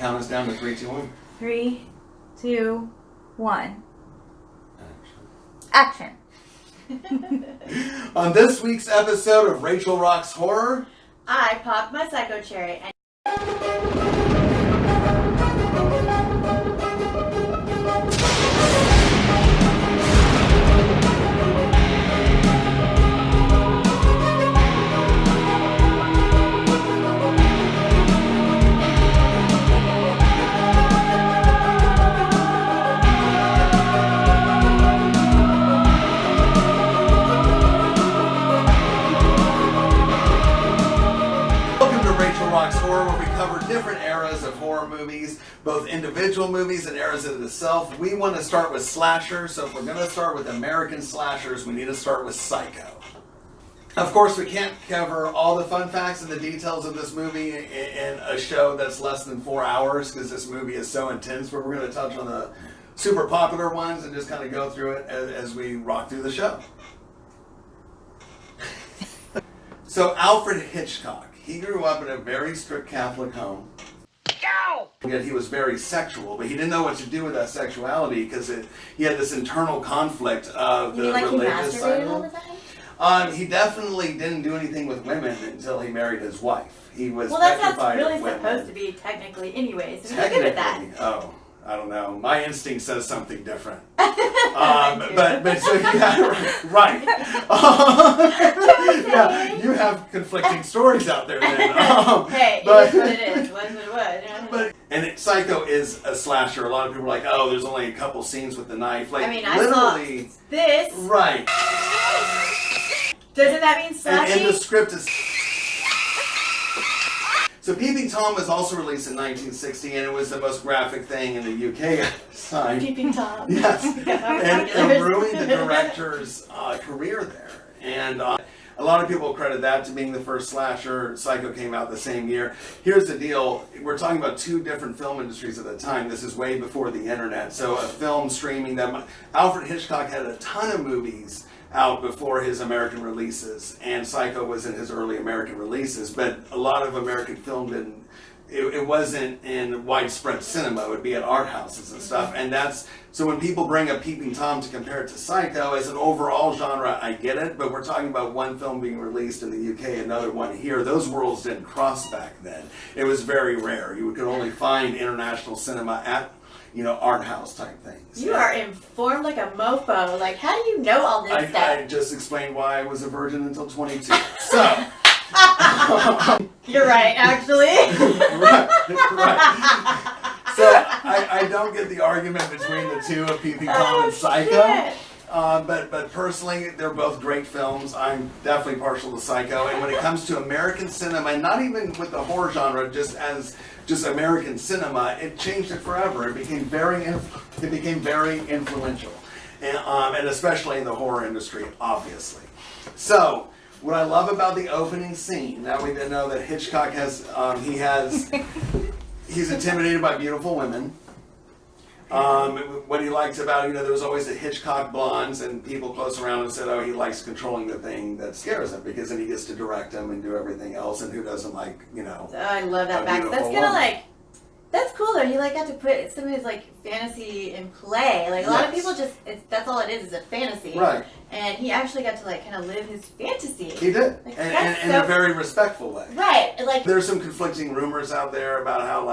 Count us down to 3, 2, 1. 3, 2, 1. Action. On this week's episode of Rachel Roxxx Horror, I popped my psycho cherry and different eras of horror movies, both individual movies and eras in itself. We want to start with slashers, so if we're going to start with American slashers, we need to start with Psycho. Of course, we can't cover all the fun facts and the details of this movie in a show that's less than 4 hours, because this movie is so intense, but we're going to touch on the super popular ones and just kind of go through it as we rock through the show. So, Alfred Hitchcock. He grew up in a very strict Catholic home. Yet he was very sexual, but he didn't know what to do with that sexuality because he had this internal conflict of the religious side. All the time? He definitely didn't do anything with women until he married his wife. He was that's petrified how it's really of women. supposed to be technically anyway, so you're good with that. Oh, I don't know. My instinct says something different. But so yeah, right. Yeah, you have conflicting stories out there then. Hey, it is what it is. What it was. And Psycho is a slasher. A lot of people are like, oh, there's only a couple scenes with the knife. Like, I mean, I saw this. Right. Doesn't that mean slashing? And the script is... So Peeping Tom was also released in 1960, and it was the most graphic thing in the UK at the time. Peeping Tom. Yes. And it ruined the director's career there. And a lot of people credit that to being the first slasher. Psycho came out the same year. Here's the deal. We're talking about two different film industries at the time. This is way before the internet. So a film streaming that... Alfred Hitchcock had a ton of movies out before his American releases, and Psycho was in his early American releases, but a lot of American film it wasn't in widespread cinema. It would be at art houses and stuff, and so when people bring up Peeping Tom to compare it to Psycho as an overall genre, I get it, but we're talking about one film being released in the UK, another one here. Those worlds didn't cross back then. It was very rare. You could only find international cinema at art house type things. You are informed like a mofo. Like, how do you know all this stuff? I just explained why I was a virgin until 22. So. You're right, actually. right. So I don't get the argument between the two of Peeping Tom and Psycho. But personally, they're both great films. I'm definitely partial to Psycho. And when it comes to American cinema, and not even with the horror genre, just American cinema, it changed it forever. It became very influential, and especially in the horror industry, obviously. So, what I love about the opening scene, now we know that Hitchcock he's intimidated by beautiful women. What he likes about, there was always the Hitchcock blondes, and people close around and said, oh, he likes controlling the thing that scares him, because then he gets to direct them and do everything else, and who doesn't like, Oh, I love that back. That's kind of that's cool though. He got to put some of his fantasy in play. Like a lot of people that's all it is a fantasy. Right. And he actually got to kind of live his fantasy. He did. And in a very respectful way. Right. There's some conflicting rumors out there about how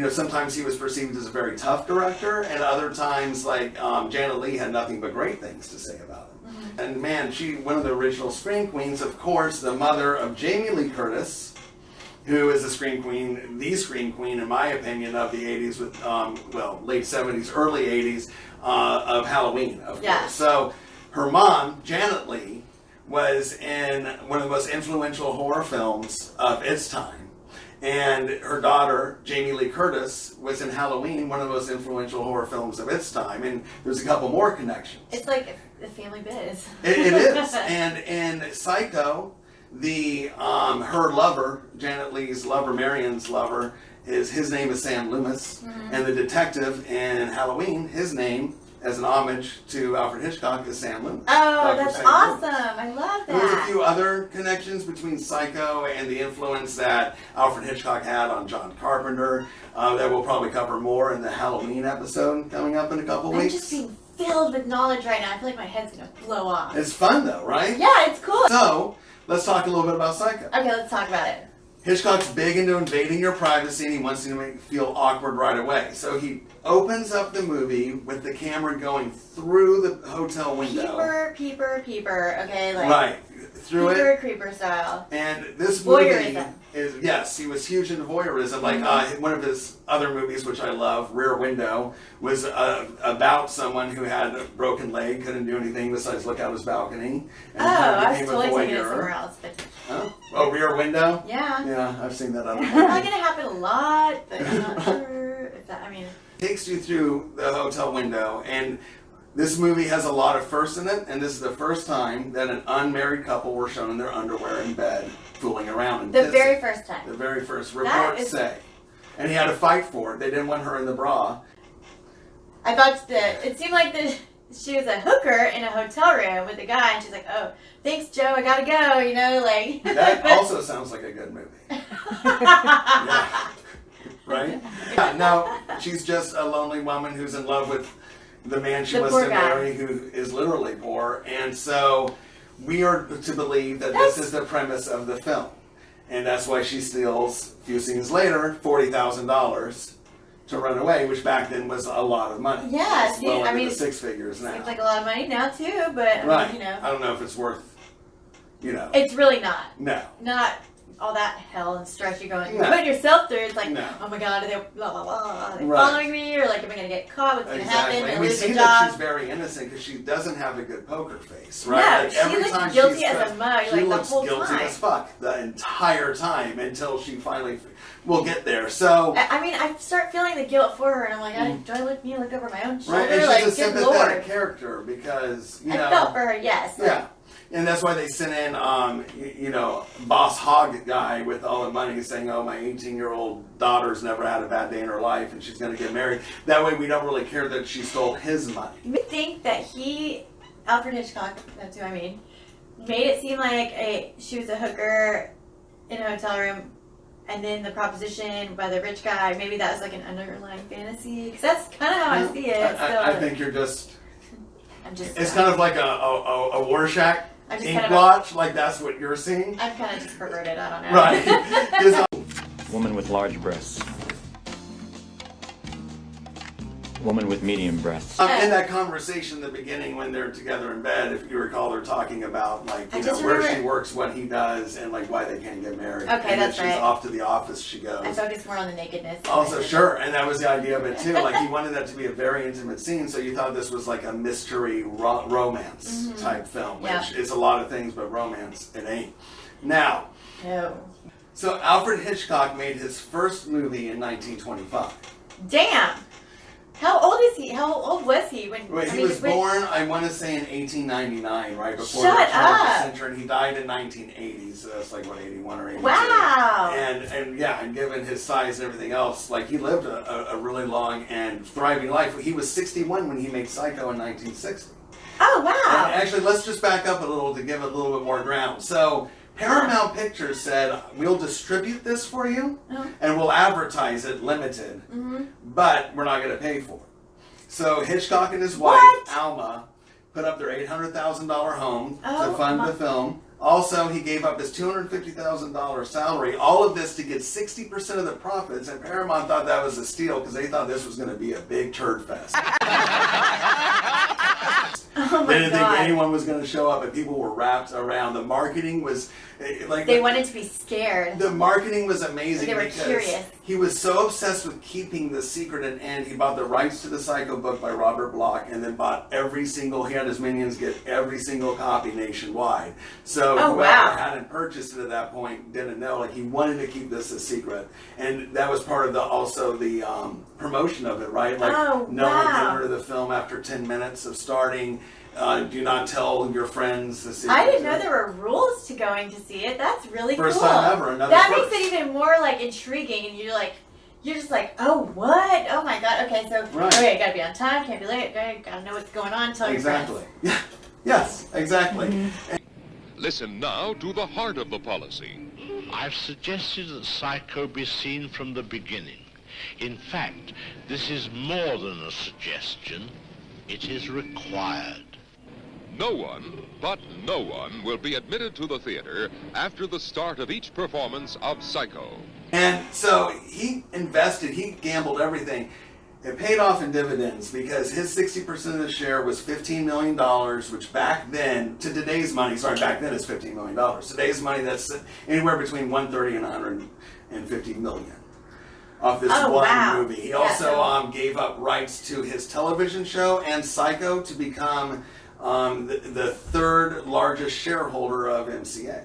sometimes he was perceived as a very tough director, and other times, Janet Leigh had nothing but great things to say about him. Mm-hmm. And man, one of the original Scream Queens, of course, the mother of Jamie Lee Curtis, who is the Scream Queen, in my opinion, of the 80s, with, late 70s, early 80s, of Halloween, of course. So her mom, Janet Leigh, was in one of the most influential horror films of its time. And her daughter, Jamie Lee Curtis, was in Halloween, one of the most influential horror films of its time. And there's a couple more connections. It's like the family biz. It is. And in Psycho, her lover, Janet Leigh's lover, Marion's lover, his name is Sam Loomis. Mm-hmm. And the detective in Halloween, his name as an homage to Alfred Hitchcock is Sandlin. Oh, that's awesome. I love that. There's a few other connections between Psycho and the influence that Alfred Hitchcock had on John Carpenter that we'll probably cover more in the Halloween episode coming up in a couple weeks. I'm just being filled with knowledge right now. I feel like my head's going to blow off. It's fun though, right? Yeah, it's cool. So, let's talk a little bit about Psycho. Okay, let's talk about it. Hitchcock's big into invading your privacy and he wants you to make you feel awkward right away. So he opens up the movie with the camera going through the hotel window. Peeper, okay? Like, right. Through it. Creeper style. And this movie Voyeurism. is, yes, he was huge into voyeurism. Like one of his other movies, which I love, Rear Window, was about someone who had a broken leg, couldn't do anything besides look out his balcony. And I was totally thinking of somewhere else. But... Oh, Rear Window? Yeah. Yeah, I've seen that. It's probably going to happen a lot, but I'm not sure if that, Takes you through the hotel window, and this movie has a lot of firsts in it, and this is the first time that an unmarried couple were shown in their underwear in bed, fooling around. And the very first time. The very first. Reports say. And he had to fight for it. They didn't want her in the bra. I thought that it seemed like she was a hooker in a hotel room with a guy, and she's like, "Oh, thanks, Joe. I gotta go." You know, like. That also sounds like a good movie. Yeah. Right? Yeah, no, she's just a lonely woman who's in love with the man she wants to marry, who is literally poor. And so we are to believe that this is the premise of the film. And that's why she steals, a few scenes later, $40,000 to run away, which back then was a lot of money. Yeah, it's well into the six figures now. Seems like a lot of money now too, but right. You know. I don't know if it's worth, It's really not. No. Not all that hell and stress you're putting yourself through. It's like, oh my god, are they blah blah blah? Are they following me, or like, am I gonna get caught? What's gonna happen? And we see that she's very innocent because she doesn't have a good poker face, right? No, she every looks time guilty as a mug. She looks the whole guilty time. As fuck the entire time until she finally. We'll get there. So I start feeling the guilt for her, and I'm like, do I look over my own shoulder? Right, and she's like, a sympathetic character because I felt for her, yes. Yeah. And that's why they sent in, Boss Hog guy with all the money saying, oh, my 18-year-old daughter's never had a bad day in her life and she's going to get married. That way we don't really care that she stole his money. You would think that Alfred Hitchcock, that's who I mean, made it seem like she was a hooker in a hotel room, and then the proposition by the rich guy, maybe that was like an underlying fantasy. Because that's kind of how I see it. I think you're just... It's kind of like a Rorschach ink blotch, like that's what you're seeing. I'm kind of just perverted, I don't know. Right. Woman with large breasts. Woman with medium breasts. In that conversation in the beginning when they're together in bed, if you recall, they're talking about where she works, what he does, and like why they can't get married. Okay, and that's she's off to the office she goes. I focus more on the nakedness. Also, sure, and that was the idea of it too. Like he wanted that to be a very intimate scene, so you thought this was like a mystery romance type film, which is a lot of things, but romance it ain't. Now, so Alfred Hitchcock made his first movie in 1925. Damn. How old is he? How old was he when? He was born, I want to say, in 1899, right before the turn of the century, and he died in 1980. So that's like 81 or 82. Wow. And given his size and everything else, like he lived a really long and thriving life. He was 61 when he made Psycho in 1960. Oh wow. And actually, let's just back up a little to give it a little bit more ground. So Paramount Pictures said, we'll distribute this for you, and we'll advertise it limited, but we're not going to pay for it. So Hitchcock and his wife, Alma, put up their $800,000 home to fund the film. Also, he gave up his $250,000 salary, all of this to get 60% of the profits, and Paramount thought that was a steal because they thought this was going to be a big turd fest. They didn't think anyone was going to show up, and people were wrapped around. The marketing was like they wanted to be scared. The marketing was amazing. They were curious. He was so obsessed with keeping the secret and end. He bought the rights to the Psycho book by Robert Bloch, and then bought he had his minions get every single copy nationwide. So whoever hadn't purchased it at that point didn't know. Like he wanted to keep this a secret, and that was part of the promotion of it, right? Like no one can enter the film after 10 minutes of starting. Do not tell your friends the secret. I didn't know there were rules to going to see it. That's really First cool. Time ever. That makes it even more like intriguing, and you're like, you're just like, oh, what? Oh my god. Okay, so Right. okay, gotta be on time, can't be late, gotta know what's going on. Tell your Exactly. friends. Yes, exactly. Listen now to the heart of the policy. I've suggested that Psycho be seen from the beginning. In fact, this is more than a suggestion. It is required. No one, but no one, will be admitted to the theater after the start of each performance of Psycho. And so he gambled everything. It paid off in dividends because his 60% of the share was $15 million, which back then, to today's money, back then it's $15 million. Today's money, that's anywhere between 130 and 150 million off this one movie. He also gave up rights to his television show and Psycho to become the third largest shareholder of MCA.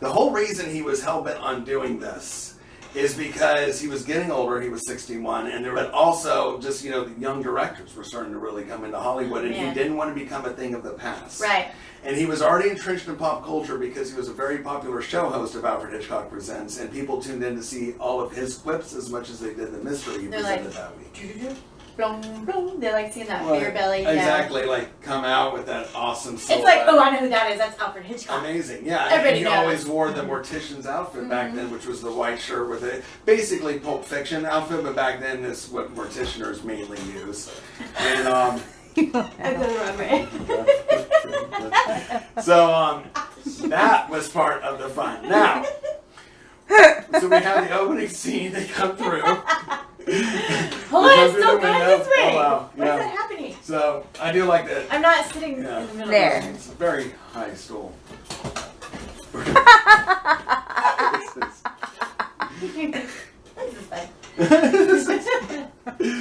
The whole reason he was hell-bent on doing this is because he was getting older, he was 61, but also just, the young directors were starting to really come into Hollywood, and he didn't want to become a thing of the past. Right. And he was already entrenched in pop culture because he was a very popular show host of Alfred Hitchcock Presents, and people tuned in to see all of his clips as much as they did the mystery he presented that week. Blum, blum. They're like seeing that beer belly. Exactly, come out with that awesome silhouette. It's like, oh, I know who that is. That's Alfred Hitchcock. Amazing, yeah. Everybody and he always wore the mortician's outfit back then, which was the white shirt with it. Basically Pulp Fiction outfit, but back then this is what morticianers mainly use. And I couldn't remember it. so that was part of the fun. Now, so we have the opening scene. They come through. Hold on, it's still going this way. Oh, wow. What is that happening? So I do like that. I'm not sitting in the middle There. of It's a very high stool. This is fun.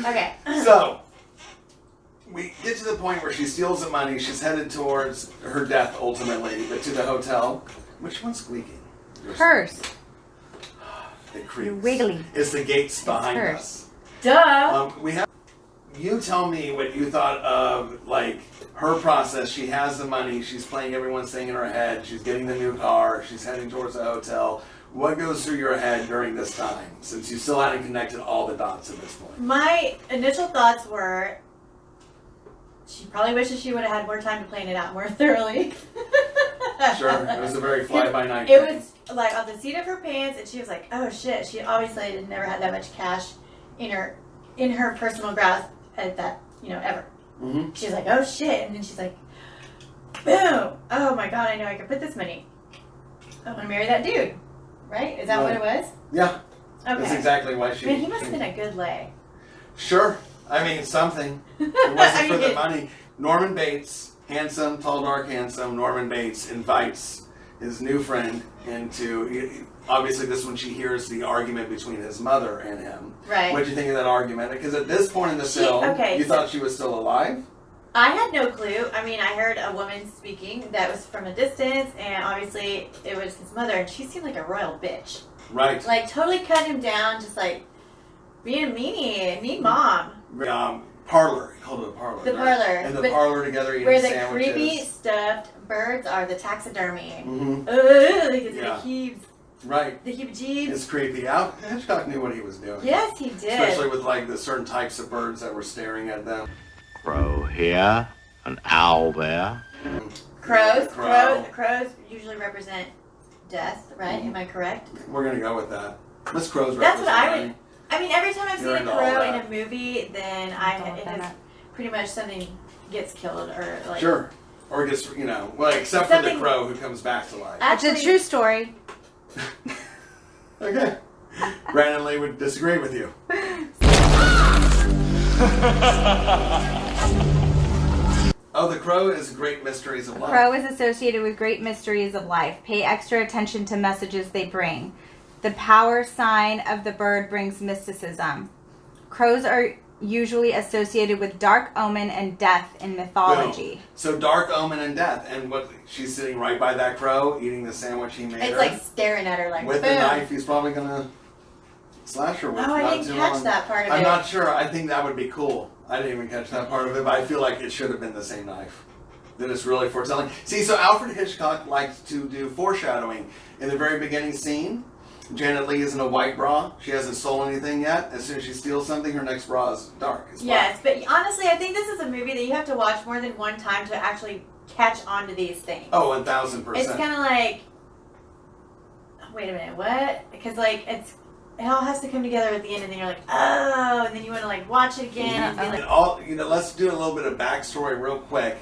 Okay. So we get to the point where she steals the money. She's headed towards her death ultimately, but to the hotel. Which one's squeaking? Hers. It creaks. You're wiggly. It's the gates behind hers. us. Duh. We have. You tell me what you thought of her process. She has the money. She's playing everyone's thing in her head. She's getting the new car. She's heading towards the hotel. What goes through your head during this time, since you still hadn't connected all the dots at this point? My initial thoughts were, she probably wishes she would have had more time to plan it out more thoroughly. Sure, it was a very fly-by-night It thing. was like on the seat of her pants, and she was like, "Oh shit!" She obviously had never had that much cash in her personal grasp at that, ever. Mm-hmm. She's like, "Oh shit!" And then she's like, "Boom! Oh my god! I know I can put this money. I want to marry that dude." Right? Is that what it was? Yeah, Okay. that's exactly why she... Man, he must have been a good lay. Sure. I mean, something. It wasn't for the it- money. Norman Bates, handsome, tall, dark, handsome, Norman Bates invites his new friend into... Obviously, this is when she hears the argument between his mother and him. Right. What do you think of that argument? Because at this point in the film, you thought she was still alive? I had no clue. I mean, I heard a woman speaking that was from a distance, and obviously it was his mother, and she seemed like a royal bitch. Right. Like, totally cut him down, just like being a mean mom. Parlor. He called it a parlor. The right? parlor. And the But parlor together eating where the sandwiches. creepy stuffed birds are the taxidermy. Mm-hmm. Because Yeah. the heebs. Right. The heebie-jeebs. It's creepy. Hitchcock knew what he was doing. Yes, he did. Especially with the certain types of birds that were staring at them. Crow here, an owl there. Crows. Crow. Crows usually represent death, right? Mm-hmm. Am I correct? We're gonna go with that. Miss Crow's That's what I representing. would. I mean, every time I've You're seen a into all crow in that. a movie, then it has pretty much something gets killed or like. Sure. Or gets, except for the crow who comes back to life. It's a true story. Okay. Brandon Lee would disagree with you. Oh, the crow is Great Mysteries of Life. Crow is associated with great mysteries of life. Pay extra attention to messages they bring. The power sign of the bird brings mysticism. Crows are usually associated with dark omen and death in mythology. Boom. So dark omen and death. And she's sitting right by that crow, eating the sandwich he made It's her. like staring at her like With boom. the knife he's probably going to slash her with. Oh, I Not didn't too catch long. that part of I'm it. not sure. I think that would be cool. I didn't even catch that part of it, but I feel like it should have been the same knife. That it's really foretelling. See, so Alfred Hitchcock liked to do foreshadowing in the very beginning scene. Janet Leigh is in a white bra. She hasn't stolen anything yet. As soon as she steals something, her next bra is dark. It's Yes, but honestly, I think this is a movie that you have to watch more than one time to actually catch on to these things. Oh, 1,000%. It's kind of like, wait a minute, what? Because like it all has to come together at the end, and then you're like, oh, and then you want to like watch it again and be like, Let's do a little bit of backstory real quick.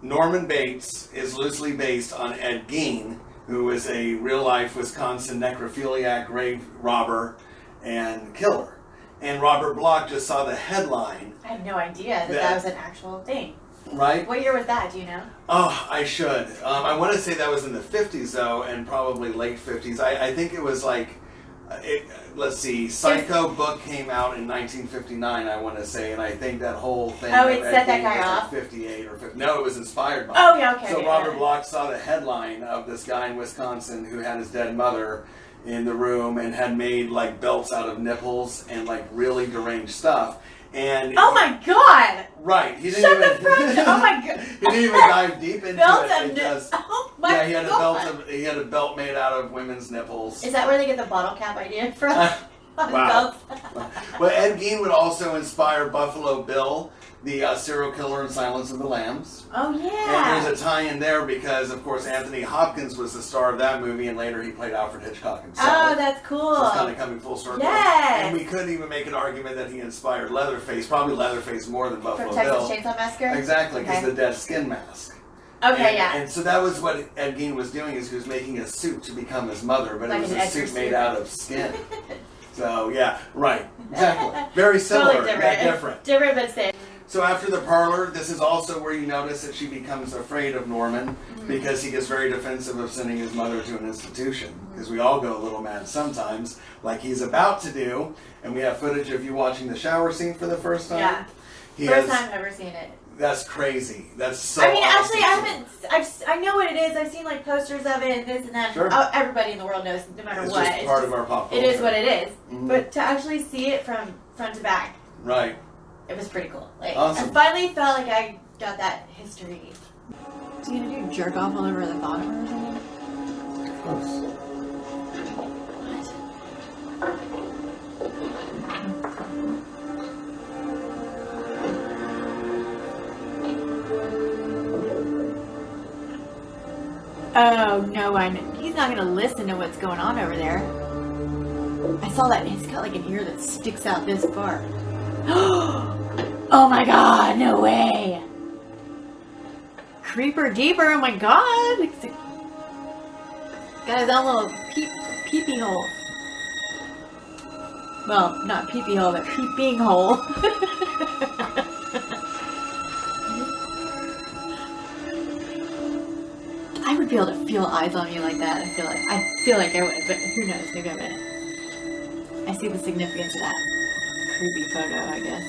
Norman Bates is loosely based on Ed Gein, who is a real-life Wisconsin necrophiliac, grave robber, and killer. And Robert Bloch just saw the headline. I had no idea that was an actual thing. Right? What year was that? Do you know? Oh, I should. I want to say that was in the 50s, though, and probably late 50s. I think it was like, let's see, Psycho book came out in 1959, I want to say, and I think that whole thing... Oh, it set that guy was off? like 58 or 50. No, it was inspired by it. Oh, yeah, okay. So okay, Robert Bloch saw the headline of this guy in Wisconsin who had his dead mother in the room and had made like belts out of nipples and like really deranged stuff. And oh my god! Right, he didn't Shut even. the front! Oh my god! He didn't even dive deep into Belt it. of Just, oh my he had god! he had a belt made out of women's nipples. Is that where they get the bottle cap idea from? Wow. But Ed Gein would also inspire Buffalo Bill, the serial killer in Silence of the Lambs. Oh yeah. And there's a tie-in there because, of course, Anthony Hopkins was the star of that movie, and later he played Alfred Hitchcock himself. Oh, that's cool. So it's kind of coming full circle. Yes. And we could even make an argument that he inspired Leatherface, probably Leatherface more than Buffalo From Texas Bill. Chainsaw Massacre? Exactly, because Okay. the dead skin mask. Okay, And, yeah. and so that was what Ed Gein was doing, is he was making a suit to become his mother, but Like it was an a Edgar suit made suit. out of skin. So, yeah, right. Exactly. Very similar, Totally different. yet different. Different but same. So after the parlor, this is also where you notice that she becomes afraid of Norman because he gets very defensive of sending his mother to an institution. Because we all go a little mad sometimes, like he's about to do. And we have footage of you watching the shower scene for the first time. Yeah. He First has, time ever seen it. That's crazy. That's so I mean, awesome. actually, I know what it is. I've seen like posters of it and this and that. Sure. Oh, everybody in the world knows, no matter It's what. just part of our pop It culture. is what it is. Mhm. But to actually see it from front to back, Right. it was pretty cool. Like, Awesome. I finally felt like I got that history. What's he gonna do? Jerk off all over the bottom or something? Of course. Oh no, he's not gonna listen to what's going on over there. I saw that he's got like an ear that sticks out this far. Oh my god, no way! Creeper deeper, oh my god! Got his own little peepee hole. Well, not peepee hole, but peeping hole. I would be able to feel eyes on me like that. I feel like I would, but who knows? Maybe I wouldn't. I see the significance of that creepy photo, I guess.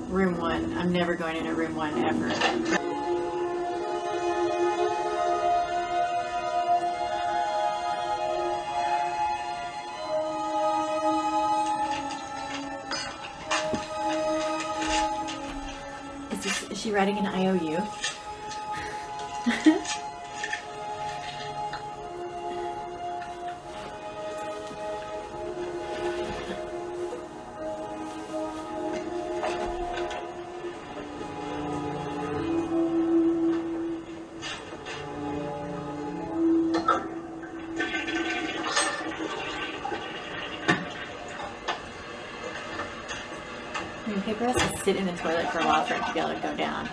Room 1. I'm never going into room 1 ever. Is she writing an IOU? I mean, paper has to sit in the toilet for a while for it to be able to go down.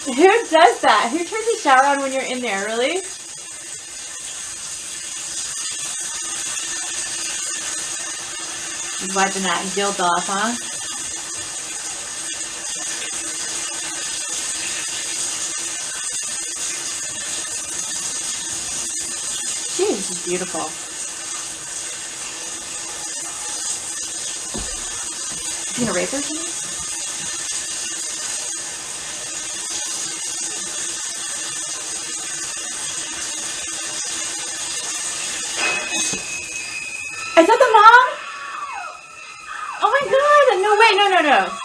Who does that? Who turns the shower on when you're in there, really? He's wiping that guilt off, huh? Jeez, this is beautiful. Is he gonna rape her or something? Is that the mom? Oh my god! No, wait, no.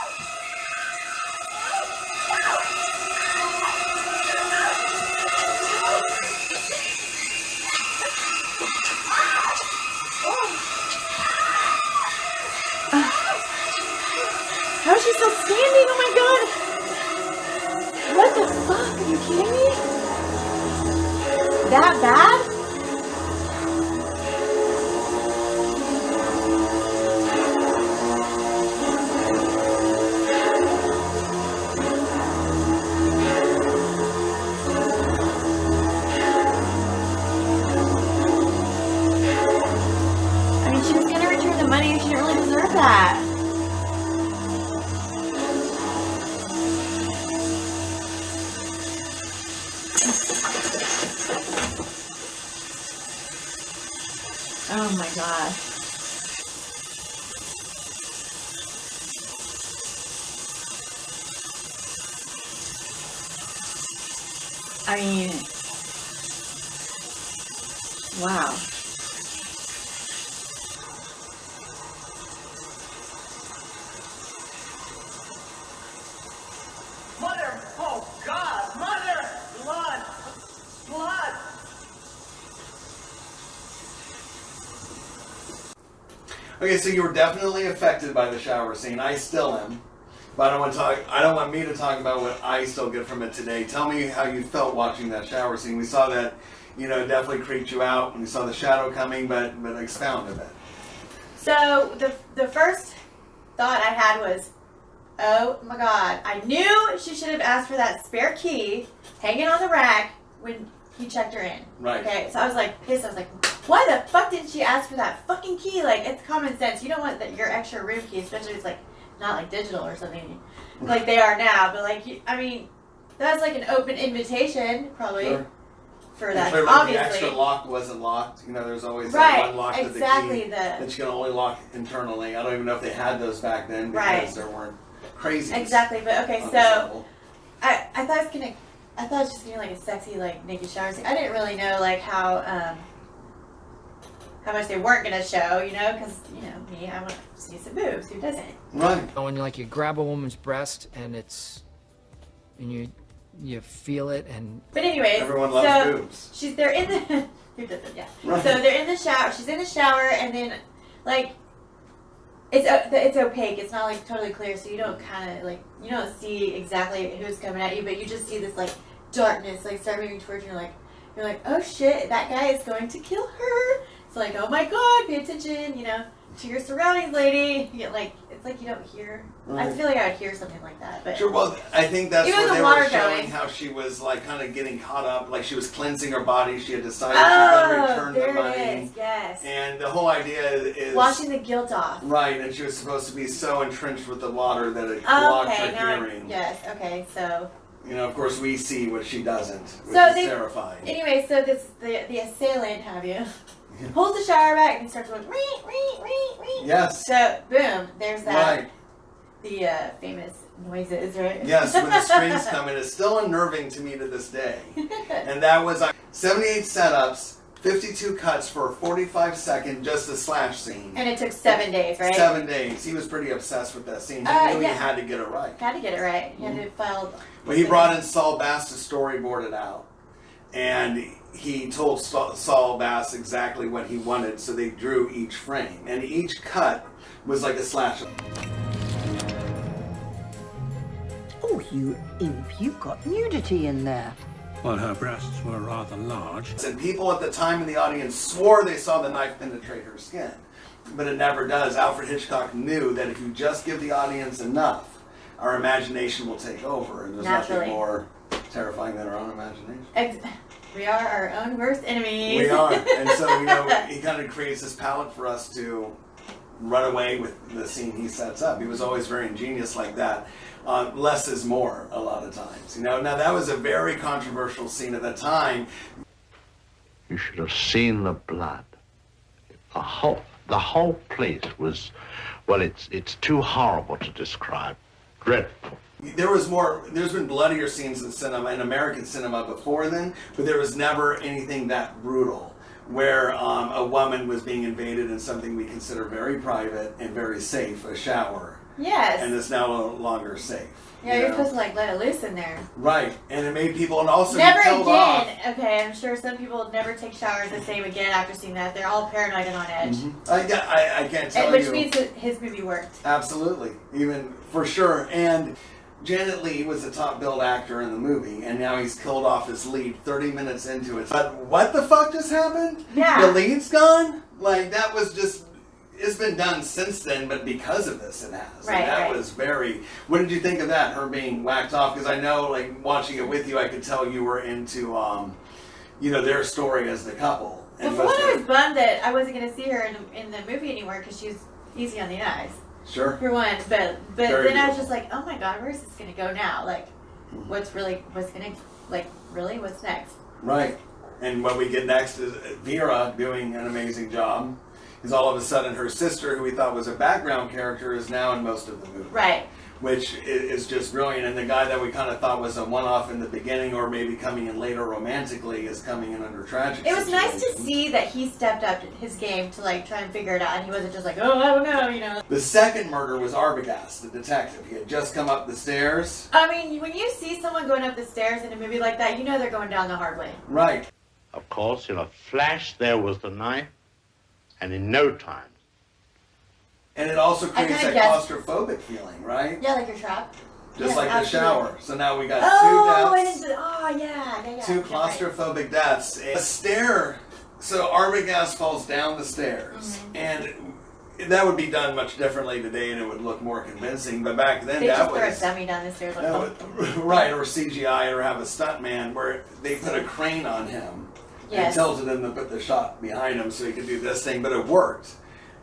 How is she still standing? Oh my god! What the fuck? Are you kidding me? That bad? I mean, she was gonna return the money. She didn't really deserve that. Oh my god. I mean, wow. Mother! Oh God! Mother! Blood! Blood! Okay, so you were definitely affected by the shower scene. I still am. But I don't want me to talk about what I still get from it today. Tell me how you felt watching that shower scene. We saw that, it definitely creeped you out when you saw the shadow coming, but expound a bit. So the first thought I had was, oh my god, I knew she should have asked for that spare key hanging on the rack when he checked her in. Right. Okay, so I was like pissed. I was like, why the fuck didn't she ask for that fucking key? Like, it's common sense. You don't want your extra room key, especially if it's like not like digital or something like they are now. But like, I mean, that's like an open invitation probably. Sure. For that, Clearly, obviously. the extra lock wasn't locked. There's always Right, that one lock to the exactly key the- that you can only lock internally. I don't even know if they had those back then because Right. there weren't crazy. Exactly, but okay, on so this level. I thought it was just gonna be like a sexy like naked shower scene. I didn't really know like how much they weren't gonna show, because me, I want to see some boobs. Who doesn't? Right. When you grab a woman's breast and you feel it and But anyways, Everyone loves so boobs. they're in the who doesn't? Yeah. Right. So they're in the shower. She's in the shower, and then like it's opaque. It's not like totally clear, so you don't you don't see exactly who's coming at you, but you just see this like darkness like start moving towards you. You're like, oh shit, that guy is going to kill her. It's like, oh my god, pay attention, to your surroundings, lady. You get it's like you don't hear. Right. I feel like I would hear something like that, but Sure, well, I think that's Even where the they water were showing going. how she was kind of getting caught up, like she was cleansing her body. She had decided she was going to oh, return the there money. it is. Yes. And the whole idea is Washing the guilt off. right, and she was supposed to be so entrenched with the water that it blocked Okay, her now hearing. yes. Okay, so Of course, we see what she doesn't, which So is they- terrifying. anyway, so the assailant pulls the shower back and he starts going ree, ree, ree, ree. Yes. So boom, there's that Right. the famous noises, right? Yes, when the screams come, it is still unnerving to me to this day. And that was 78 setups, 52 cuts for a 45-second just a slash scene. And it took 7 days, right? 7 days. He was pretty obsessed with that scene. He knew yeah. he had to get it right. Had to get it right. He had to file. Well, he brought in Saul Bass to storyboard it out. And he told Saul Bass exactly what he wanted, so they drew each frame. And each cut was like a slash. Oh, you imp, you've got nudity in there. Well, her breasts were rather large. And people at the time in the audience swore they saw the knife penetrate her skin. But it never does. Alfred Hitchcock knew that if you just give the audience enough, our imagination will take over. And there's Naturally. nothing more terrifying than our own imagination. We are our own worst enemies. We are. And so, he kind of creates this palette for us to run away with the scene he sets up. He was always very ingenious like that. Less is more a lot of times. Now that was a very controversial scene at the time. You should have seen the blood. The whole place was, well, it's too horrible to describe. Dreadful. There's been bloodier scenes in cinema, in American cinema before then, but there was never anything that brutal where a woman was being invaded in something we consider very private and very safe, a shower. Yes. And it's now no longer safe. Yeah, you're supposed to like let it loose in there. Right, and it made people, and also never killed again. off. Okay, I'm sure some people will never take showers the same again after seeing that. They're all paranoid and on edge. I can't tell Which you. means that his movie worked. Absolutely, even for sure. And Janet Leigh was a top billed actor in the movie, and now he's killed off his lead 30 minutes into it. But what the fuck just happened? Yeah. The lead's gone? Like, that was just, it's been done since then, but because of this it has. Right, and that right. was very, what did you think of that, her being whacked off? Because I know, like, watching it with you, I could tell you were into, you know, their story as the couple. Well, for one, I was bummed that I wasn't going to see her in the movie anymore because she's easy on the eyes. Sure. For one, but Very then I was good. just like, oh my god, where's this going to go now? Like, what's next? Right. And what we get next is Vera doing an amazing job. Because all of a sudden her sister, who we thought was a background character, is now in most of the movie. Right. Which is just brilliant. And the guy that we kind of thought was a one-off in the beginning, or maybe coming in later romantically, is coming in under tragic It was nice to situations. see that he stepped up his game to like try and figure it out, and he wasn't just like, oh, I don't know, you know. The second murder was Arbogast, the detective. He had just come up the stairs. I mean, when you see someone going up the stairs in a movie like that, you know they're going down the hard way. Right. Of course, in a flash, there was the knife, and in no time. And it also creates kinda that guessed- claustrophobic feeling, right? Yeah, like you're trapped. Just Yes, like the absolutely. shower. So now we got Oh, two and deaths. it's, oh yeah. Two claustrophobic deaths. A stair. So Arbogast falls down the stairs. And that would be done much differently today, and it would look more convincing. But back then, They that just throw a was... dummy down the stairs. Like, that was- right, or CGI, or have a stuntman where they put a crane on him and Yes. tilted him to put the shot behind him so he could do this thing. But it worked.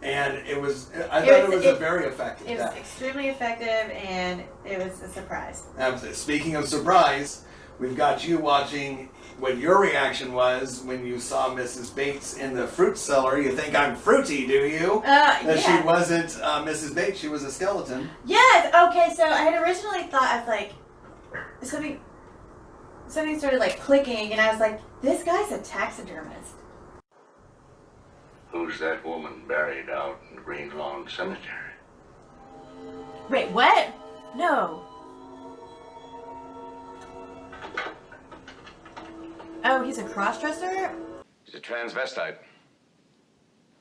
And it was... I thought it was a very effective It was death. extremely effective, and it was a surprise. Absolutely. Speaking of surprise, we've got you watching what your reaction was when you saw Mrs. Bates in the fruit cellar. You think I'm fruity, do you? That yeah. she wasn't Mrs. Bates, she was a skeleton. Yes. Okay. So I had originally thought, I was like, something started like clicking, and I was like, this guy's a taxidermist. Who's that woman buried out in Green Lawn Cemetery? Wait, what? No. Oh, he's a crossdresser? He's a transvestite.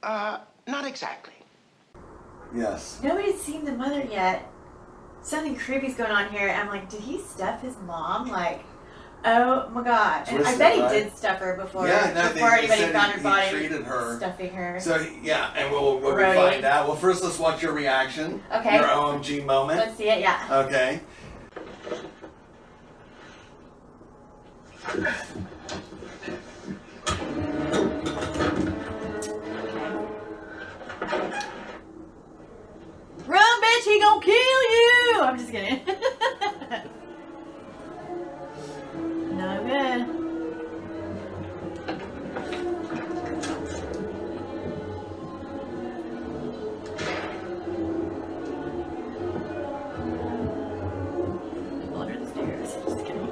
Not exactly. Yes. Nobody's seen the mother yet. Something creepy's going on here. I'm like, did he stuff his mom? Like, oh my god. And I Twisted, bet he right? did stuff her before. Yeah, no, before they anybody said found he her body. treated her. Stuffing her. So, yeah, and we'll Right. find out. Well, first let's watch your reaction. Okay. Your OMG moment. Let's see it, yeah. Okay. Run, bitch, he gonna kill you! I'm just kidding. No good. Under the stairs. Just kidding.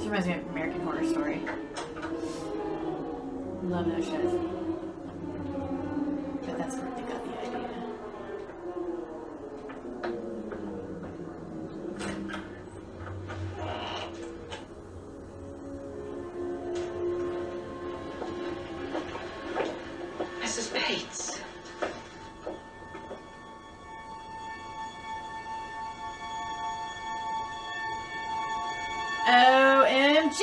She reminds me of American Horror Story. Love those shows. But that's where they got the idea. Mrs. Bates. OMG!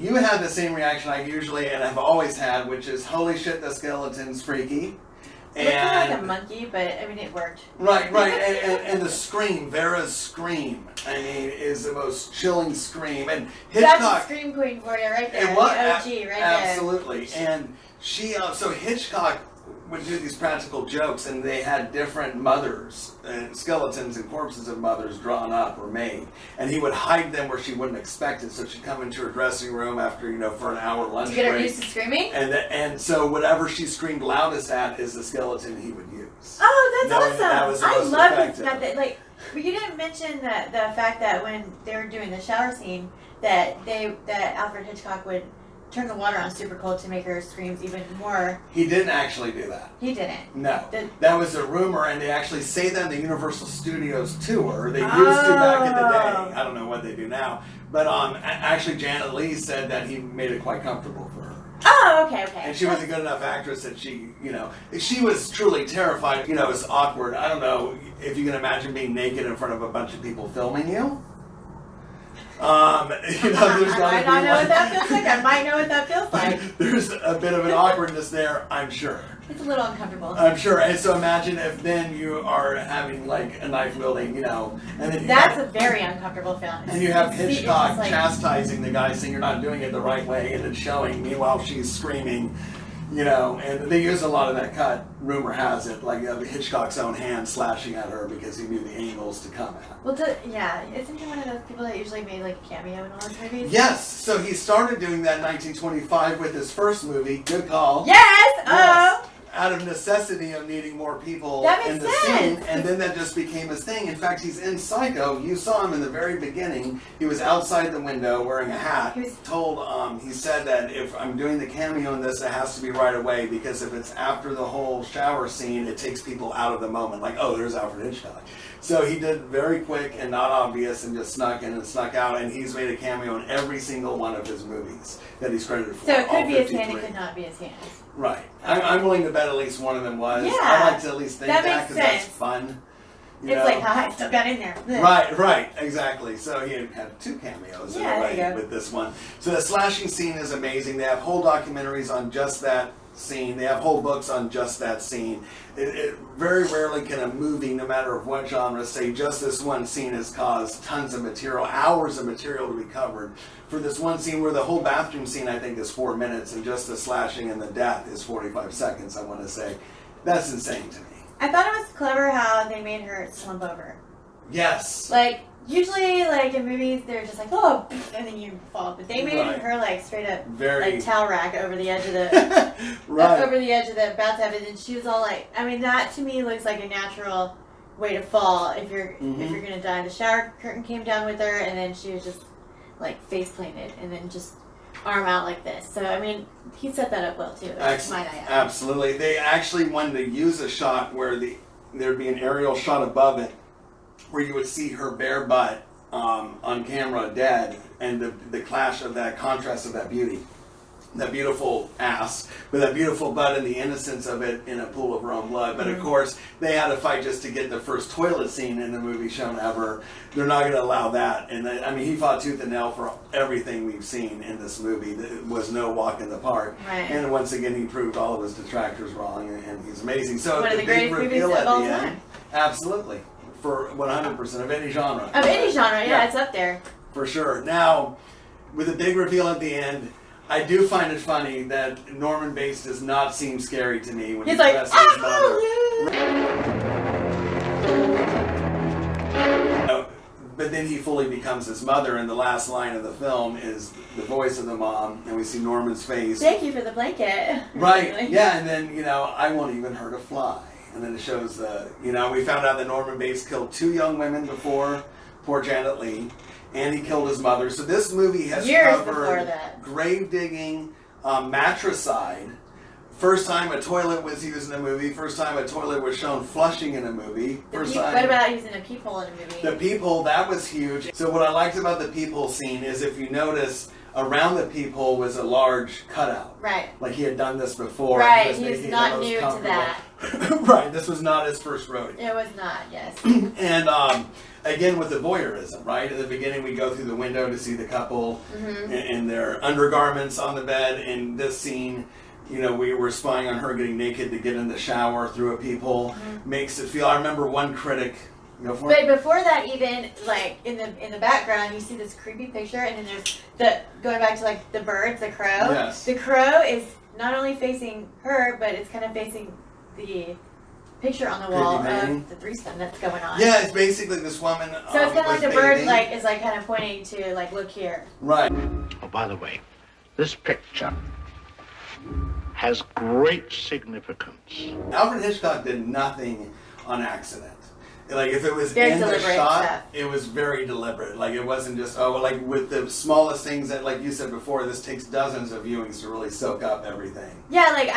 you had the same reaction I usually and have always had, which is, holy shit, the skeleton's freaky. It looked kind of like a monkey, but I mean, it worked. Right. And the scream, Vera's scream, I mean, is the most chilling scream. And Hitchcock. That's a scream queen for you right there. It was, the OG right absolutely. And she, so Hitchcock would do these practical jokes, and they had different mothers, and skeletons and corpses of mothers drawn up or made. And he would hide them where she wouldn't expect it. So she'd come into her dressing room after, for an hour lunch break. To get her used to screaming? And so whatever she screamed loudest at is the skeleton he would use. Oh, that's awesome. That was the I most love effective. that. But you didn't mention the fact that when they were doing the shower scene, that Alfred Hitchcock would turn the water on super cold to make her screams even more. He didn't actually do that. He didn't. No. That was a rumor, and they actually say that in the Universal Studios tour. They used to back in the day. I don't know what they do now. But actually Janet Leigh said that he made it quite comfortable for her. Oh, okay. And she was a good enough actress that she was truly terrified. It's awkward. I don't know if you can imagine being naked in front of a bunch of people filming you. There's I might not know what that feels like. I might know what that feels like. There's a bit of an awkwardness there, I'm sure. It's a little uncomfortable. I'm sure. And so imagine if then you are having like a knife wielding, and then that's a very uncomfortable feeling. And you have Hitchcock chastising the guy, saying you're not doing it the right way, and then showing. Meanwhile, she's screaming. And they use a lot of that cut, rumor has it, like Hitchcock's own hand slashing at her because he knew the angles to come at. Well, isn't he one of those people that usually made like a cameo in all his movies? Yes, so he started doing that in 1925 with his first movie, good call. Yes! Out of necessity of needing more people in the scene, and then that just became his thing. In fact, he's in Psycho. You saw him in the very beginning. He was outside the window wearing a hat. He was told, he said that if I'm doing the cameo in this, it has to be right away, because if it's after the whole shower scene, it takes people out of the moment. Like, oh, there's Alfred Hitchcock. So he did very quick and not obvious and just snuck in and snuck out, and he's made a cameo in every single one of his movies that he's credited for. So it could be his hand, it could not be his hand. Right. I'm willing to bet at least one of them was. Yeah. I like to at least think that because that's fun. It's like, I still got in there. Right, exactly. So he had two cameos in a way with this one. So the slashing scene is amazing. They have whole documentaries on just that scene. They have whole books on just that scene. It very rarely can a movie, no matter of what genre, say just this one scene has caused tons of material, hours of material to be covered. For this one scene where the whole bathroom scene, I think, is 4 minutes, and just the slashing and the death is 45 seconds, I want to say. That's insane to me. I thought it was clever how they made her slump over. Yes. Like, usually, like, in movies, they're just like, oh, and then you fall. But they made her, like, straight up, like, towel rack over the edge of the, over the edge of the bathtub. And then she was all like, I mean, that to me looks like a natural way to fall if you're going to die. The shower curtain came down with her, and then she was just, like, face planted, and then just arm out like this. So, I mean, he set that up well, too. Might I add. Absolutely. They actually wanted to use a shot where there'd be an aerial shot above it, where you would see her bare butt on camera dead, and the clash of that contrast of that beauty. That beautiful ass with that beautiful butt and the innocence of it in a pool of her own blood. But of course, they had to fight just to get the first toilet scene in the movie shown ever. They're not going to allow that. And I mean, he fought tooth and nail for everything we've seen in this movie. It was no walk in the park. Right. And once again, he proved all of his detractors wrong, and he's amazing. So one of the big greatest reveal movies at of all the time. end, absolutely, for 100% of any genre. Of any genre, yeah, it's up there. For sure. Now, with a big reveal at the end, I do find it funny that Norman Bates does not seem scary to me when he's he like, dresses his mother. But then he fully becomes his mother, and the last line of the film is the voice of the mom, and we see Norman's face. Thank you for the blanket. Right, yeah, and then, I won't even hurt a fly. And then it shows we found out that Norman Bates killed 2 young women before, poor Janet Leigh, and he killed his mother. So this movie has covered grave digging, matricide. First time a toilet was used in a movie. First time a toilet was shown flushing in a movie. What about using a peephole in a movie? The peephole, that was huge. So what I liked about the peephole scene is, if you notice, around the peephole was a large cutout. Right. Like he had done this before. Right, he's not new to that. Right, this was not his first rodeo. It was not, yes. And again with the voyeurism, right? At the beginning we go through the window to see the couple, and in their undergarments on the bed. In this scene, you know, we were spying on her getting naked to get in the shower through a peephole. Makes it feel. I remember one critic. Go for it. But before that, even like in the background, you see this creepy picture, and then there's the going back to like the birds, the crow. Yes. The crow is not only facing her, but it's kind of facing the picture on the wall of the threesome that's going on. Yeah, it's basically this woman. So it's kind of like the bird, like is like kind of pointing to like, look here. Right. Oh, by the way, this picture has great significance. Alfred Hitchcock did nothing on accident. Like if it was Very in the deliberate shot, stuff. it was very deliberate. Like it wasn't just like with the smallest things that, like you said before, this takes dozens of viewings to really soak up everything. Yeah, like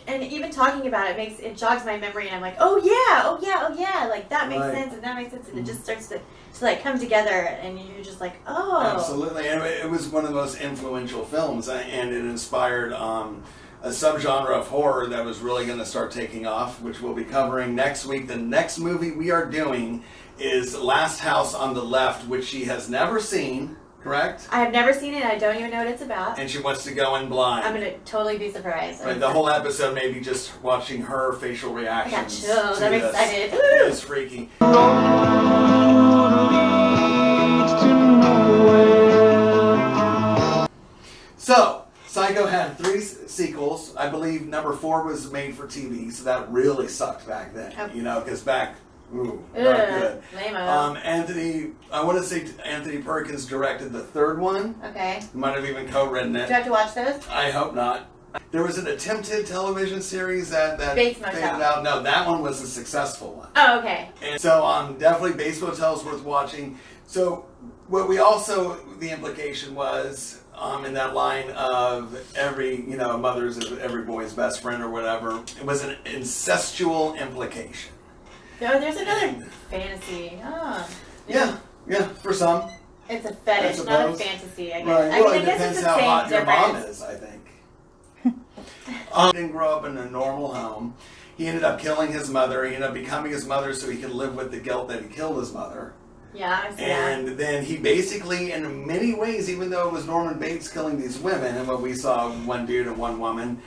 and even talking about it jogs my memory, and I'm like, oh yeah, like that makes sense, and that makes sense, and it just starts to like come together, and you're just like, oh. Absolutely, and it was one of the most influential films, and it inspired a subgenre of horror that was really going to start taking off, which we'll be covering next week. The next movie we are doing is Last House on the Left, which she has never seen, correct? I have never seen it. I don't even know what it's about. And she wants to go in blind. I'm going to totally be surprised. Right, the whole episode may be just watching her facial reactions. I got chills. I'm excited. It is freaky. So, Psycho had 3 sequels. I believe number 4 was made for TV, so that really sucked back then. You know, because back, not good. Lame-o. I want to say Anthony Perkins directed the 3rd one. Okay. He might have even co-written it. Do I have to watch those? I hope not. There was an attempted television series that Bates faded Motel. out. No, that one was a successful one. Oh, okay. And so definitely Bates Motel is worth watching. So what we also, the implication was in that line of every, mother's is every boy's best friend or whatever, it was an incestual implication. No, there's another fantasy. Oh. Yeah, for some. It's a fetish, not a fantasy, I guess. Right. I Well, mean, it I guess depends it's the how same hot your mom difference. is, I think. Didn't grow up in a normal home. He ended up killing his mother. He ended up becoming his mother so he could live with the guilt that he killed his mother. Yeah, I see And then he basically, in many ways, even though it was Norman Bates killing these women, and what we saw, one dude and one woman,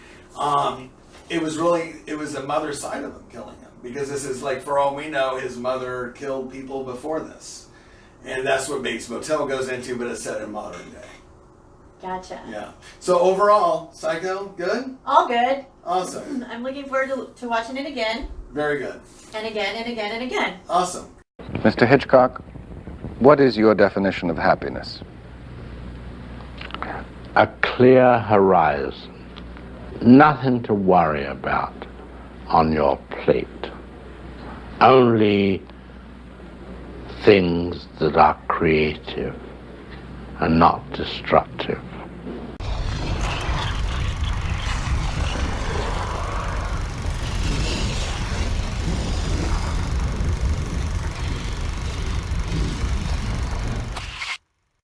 it was the mother's side of him killing him. Because this is like, for all we know, his mother killed people before this. And that's what Bates Motel goes into, but it's set in modern day. Gotcha. Yeah. So overall, Psycho, good? All good. Awesome. I'm looking forward to watching it again. Very good. And again and again and again. Awesome. Mr. Hitchcock, what is your definition of happiness? A clear horizon. Nothing to worry about on your plate. Only things that are creative and not destructive.